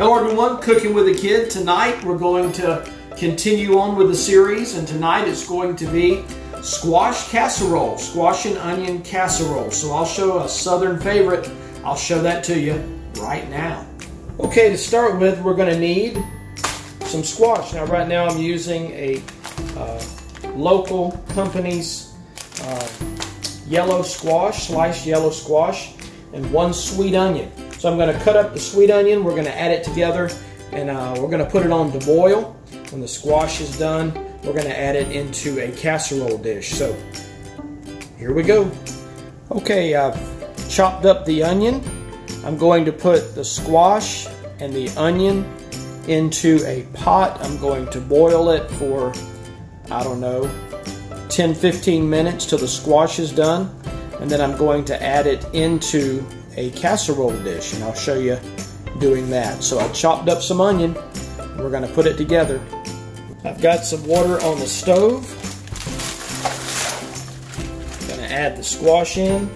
Hello everyone, Cooking with a Kid. Tonight we're going to continue on with the series, and tonight it's going to be squash casserole, squash and onion casserole. So I'll show a southern favorite. I'll show that to you right now. Okay, to start with, we're going to need some squash. Now right now I'm using a local company's yellow squash, sliced yellow squash, and one sweet onion. So I'm going to cut up the sweet onion, we're going to add it together, and we're going to put it on to boil. When the squash is done, we're going to add it into a casserole dish. So here we go. Okay, I've chopped up the onion. I'm going to put the squash and the onion into a pot. I'm going to boil it for, I don't know, 10-15 minutes till the squash is done. And then I'm going to add it into a casserole dish, and I'll show you doing that. So I chopped up some onion, and we're going to put it together. I've got some water on the stove. I'm going to add the squash in.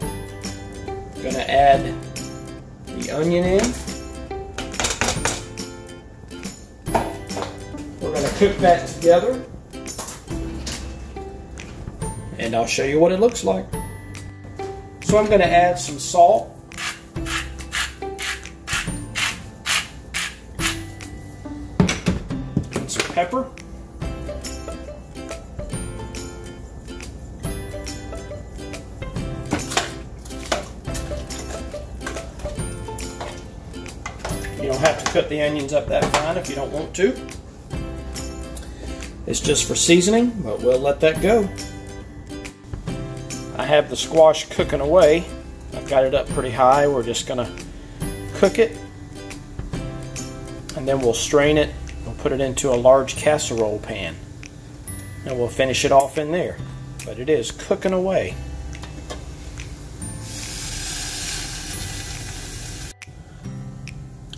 I'm going to add the onion in. We're going to cook that together, and I'll show you what it looks like. So I'm going to add some salt, and some pepper, you don't have to cut the onions up that fine if you don't want to. It's just for seasoning, but we'll let that go. I have the squash cooking away. I've got it up pretty high. We're just going to cook it, and then we'll strain it. We'll put it into a large casserole pan, and we'll finish it off in there. But it is cooking away.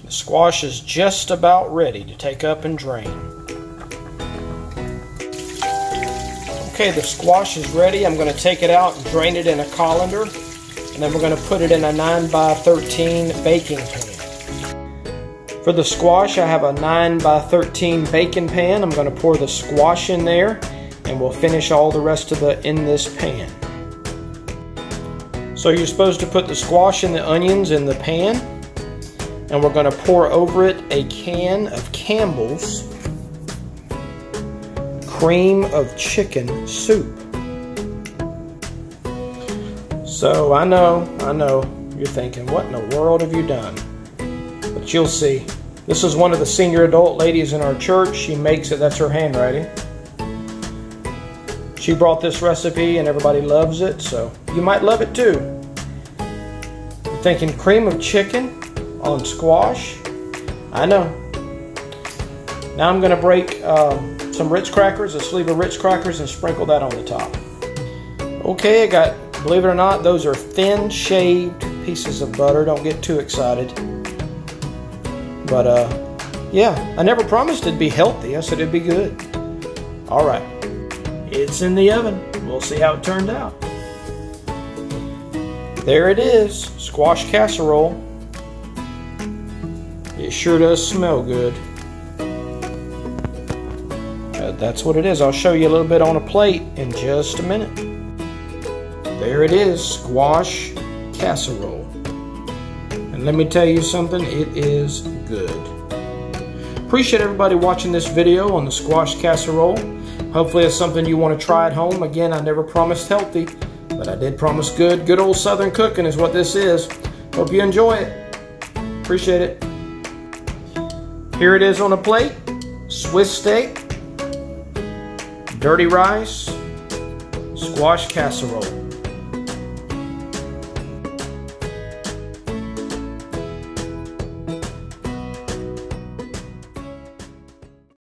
The squash is just about ready to take up and drain. Okay, the squash is ready. I'm going to take it out and drain it in a colander, and then we're going to put it in a 9x13 baking pan. For the squash, I have a 9x13 baking pan. I'm going to pour the squash in there, and we'll finish all the rest of it in this pan. So you're supposed to put the squash and the onions in the pan, and we're going to pour over it a can of Campbell's cream of chicken soup. So I know, you're thinking, what in the world have you done? But you'll see. This is one of the senior adult ladies in our church. She makes it, that's her handwriting. She brought this recipe and everybody loves it, so you might love it too. You're thinking cream of chicken on squash? I know. Now I'm going to break some Ritz Crackers, a sleeve of Ritz Crackers, and sprinkle that on the top. Okay, I got, believe it or not, those are thin shaved pieces of butter. Don't get too excited. But yeah, I never promised it'd be healthy. I said it'd be good. All right, it's in the oven. We'll see how it turned out. There it is, squash casserole. It sure does smell good. That's what it is. I'll show you a little bit on a plate in just a minute. There it is, squash casserole. And let me tell you something, it is good. Appreciate everybody watching this video on the squash casserole. Hopefully it's something you want to try at home. Again, I never promised healthy, but I did promise good. Good old Southern cooking is what this is. Hope you enjoy it. Appreciate it. Here it is on a plate, Swiss steak, dirty rice, squash casserole.